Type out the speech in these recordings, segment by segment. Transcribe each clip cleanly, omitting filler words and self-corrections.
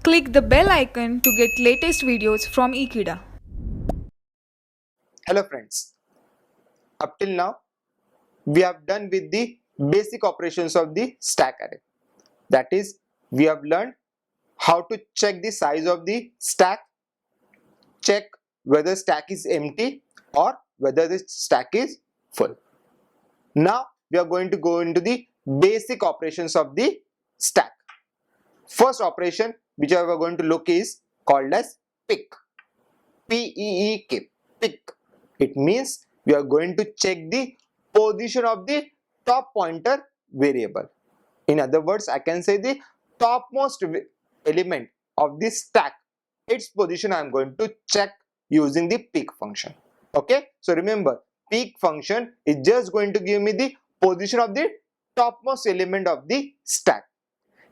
Click the bell icon to get latest videos from Ekeeda. Hello friends, up till now we have done with the basic operations of the stack array. That is, we have learned how to check the size of the stack, check whether stack is empty or whether the stack is full. Now we are going to go into the basic operations of the stack. First operation which we are going to look is called as pick. P-E-E-K, pick. It means we are going to check the position of the top pointer variable. In other words, I can say the topmost element of this stack, its position I am going to check using the pick function. Okay, so remember, pick function is just going to give me the position of the topmost element of the stack.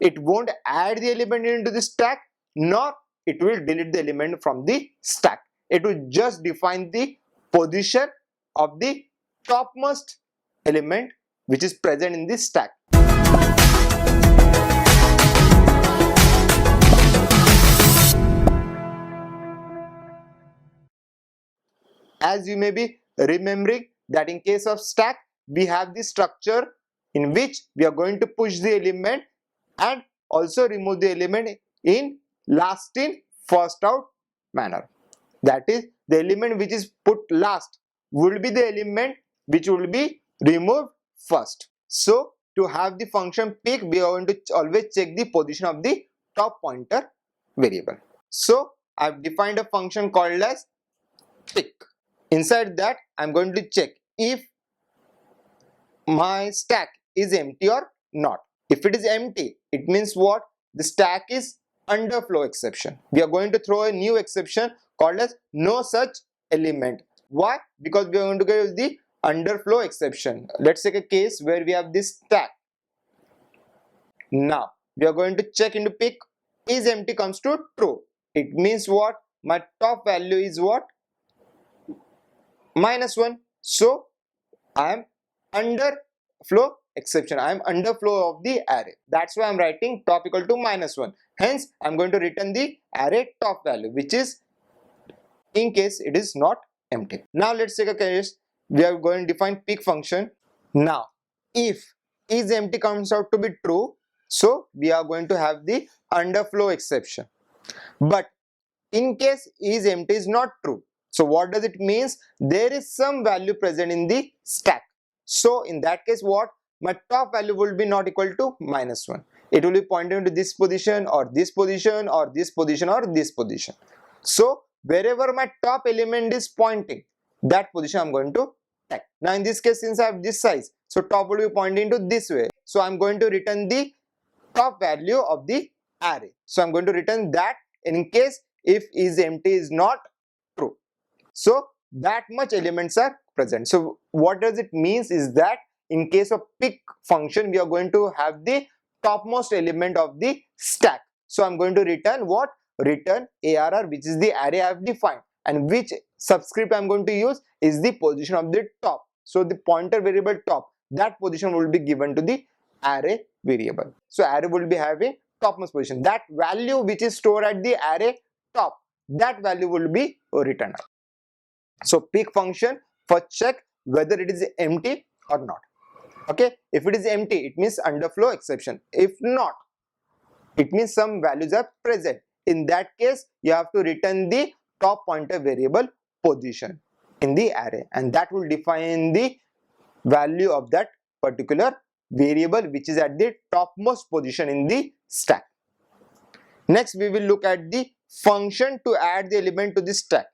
It won't add the element into the stack, nor it will delete the element from the stack. It will just define the position of the topmost element which is present in the stack. As you may be remembering that in case of stack, we have the structure in which we are going to push the element and also remove the element in last in first out manner. That is, the element which is put last will be the element which will be removed first. So to have the function pick, we are going to always check the position of the top pointer variable. So I have defined a function called as pick. Inside that, I am going to check if my stack is empty or not. If it is empty, it means what? The stack is under flow exception. We are going to throw a new exception called as no such element. Why? Because we are going to get the underflow exception. Let's take a case where we have this stack. Now we are going to check into pick is empty comes to true. It means what? My top value is what? -1. So I am under flow exception. I am under flow of the array. That's why I am writing top equal to -1. Hence I am going to return the array top value, which is in case it is not empty. Now let's take a case. We are going to define pick function. Now if is empty comes out to be true, so we are going to have the underflow exception. But in case is empty is not true, so what does it means? There is some value present in the stack. So in that case, what? My top value will be not equal to -1. It will be pointing to this position or this position or this position or this position. So wherever my top element is pointing, that position I'm going to take. Now in this case, since I have this size, so top will be pointing to this way. So I'm going to return the top value of the array. So I'm going to return that in case if is empty is not true. So that much elements are present. So what does it means is that in case of pick function, we are going to have the topmost element of the stack. So I'm going to return what? Return ARR, which is the array I have defined, and which subscript I'm going to use is the position of the top. So the pointer variable top, that position will be given to the array variable. So array will be having topmost position. That value which is stored at the array top, that value will be returned. So pick function for check whether it is empty or not. Okay, if it is empty, it means underflow exception. If not, it means some values are present. In that case, you have to return the top pointer variable position in the array, and that will define the value of that particular variable which is at the topmost position in the stack. Next, we will look at the function to add the element to the stack.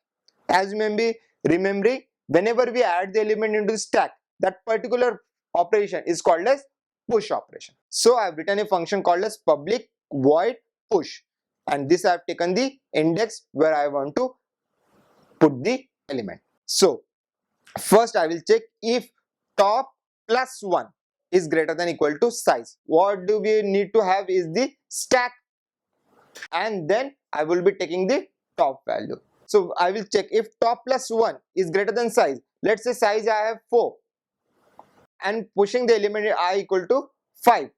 As you may be remembering, whenever we add the element into the stack, that particular operation is called as push operation. So I have written a function called as public void push, and this I have taken the index where I want to put the element. So first I will check if top plus 1 is greater than equal to size. What do we need to have is the stack, and then I will be taking the top value. So I will check if top plus 1 is greater than size. Let's say size I have 4 and pushing the element I equal to 5,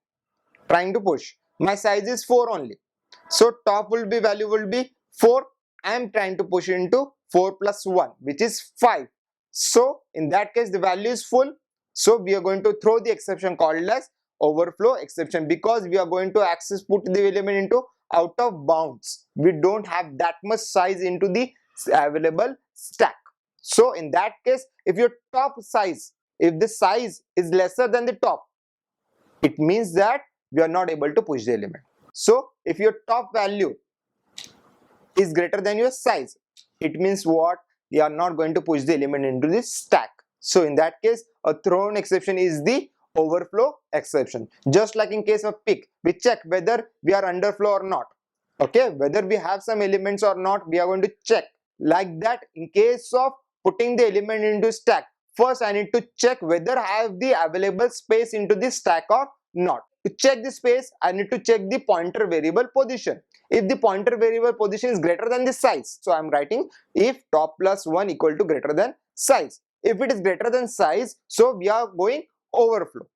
trying to push. My size is 4 only. So top will be value will be 4. I am trying to push into 4 plus 1, which is 5. So in that case the value is full. So we are going to throw the exception called as overflow exception, because we are going to put the element into out of bounds. We don't have that much size into the available stack. So in that case, if your top size, if the size is lesser than the top, it means that we are not able to push the element. So if your top value is greater than your size, it means what? You are not going to push the element into the stack. So in that case, a thrown exception is the overflow exception. Just like in case of pick, we check whether we are underflow or not. Okay, whether we have some elements or not, we are going to check. Like that, in case of putting the element into stack, first I need to check whether I have the available space into the stack or not. To check the space, I need to check the pointer variable position. If the pointer variable position is greater than the size, so I am writing if top plus 1 equal to greater than size. If it is greater than size, so we are going overflow.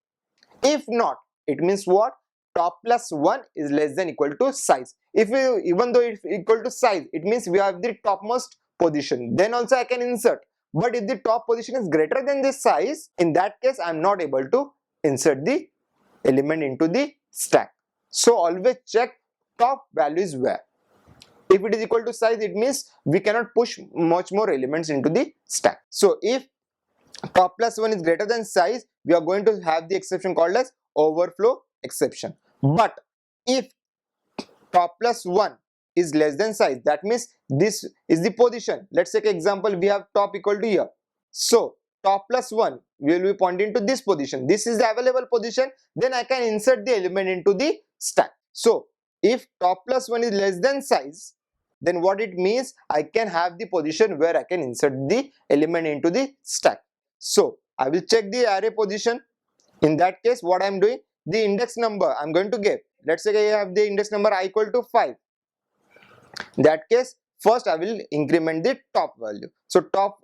If not, it means what? Top plus 1 is less than equal to size. Even though it's equal to size, it means we have the topmost position. Then also I can insert. But if the top position is greater than the size, in that case I am not able to insert the element into the stack. So always check top value is where. If it is equal to size, it means we cannot push much more elements into the stack. So if top plus 1 is greater than size, we are going to have the exception called as overflow exception. But if top plus 1 is less than size, that means this is the position. Let's take an example, we have top equal to here. So top plus 1 will be pointing to this position. This is the available position. Then I can insert the element into the stack. So if top plus 1 is less than size, then what it means, I can have the position where I can insert the element into the stack. So I will check the array position. In that case, what I am doing, the index number I am going to give. Let's say I have the index number I equal to 5. In that case, first I will increment the top value. So top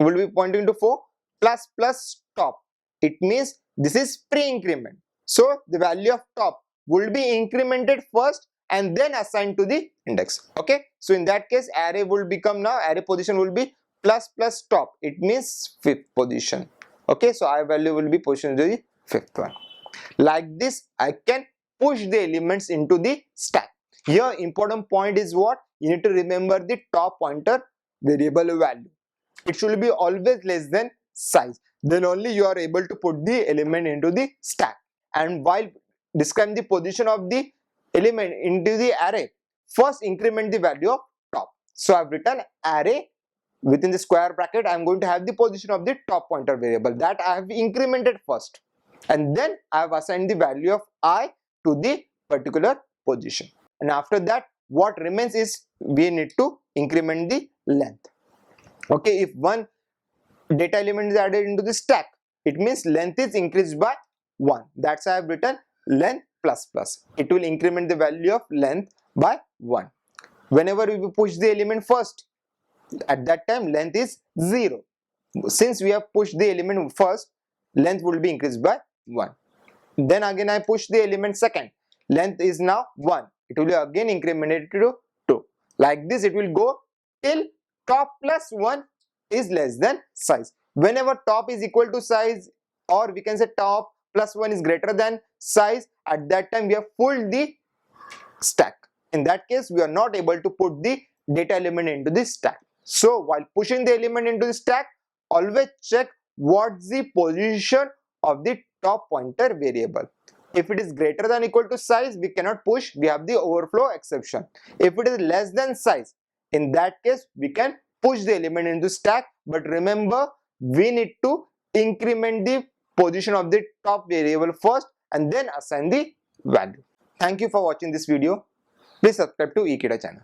will be pointing to 4 plus top. It means this is pre-increment. So the value of top will be incremented first and then assigned to the index. Okay. So in that case, array will become now, array position will be plus top. It means 5th position. Okay. So I value will be positioned to the 5th one. Like this, I can push the elements into the stack. Here important point is what? You need to remember the top pointer variable value. It should be always less than size. Then only you are able to put the element into the stack. And while describing the position of the element into the array, first increment the value of top. So I have written array within the square bracket. I am going to have the position of the top pointer variable that I have incremented first. And then I have assigned the value of I to the particular position. And after that, what remains is we need to increment the length. Okay, if one data element is added into the stack, it means length is increased by 1. That's why I have written length plus. It will increment the value of length by 1. Whenever we push the element first, at that time length is 0. Since we have pushed the element first, length will be increased by 1. Then again I push the element second, length is now 1. It will be again incremented to 2. Like this it will go till top plus 1 is less than size. Whenever top is equal to size, or we can say top plus 1 is greater than size, at that time we have pulled the stack. In that case, we are not able to put the data element into the stack. So while pushing the element into the stack, always check what's the position of the top pointer variable. If it is greater than equal to size, we cannot push, we have the overflow exception. If it is less than size, in that case we can push the element into stack. But remember, we need to increment the position of the top variable first and then assign the value. Thank you for watching this video. Please subscribe to Ekeeda channel.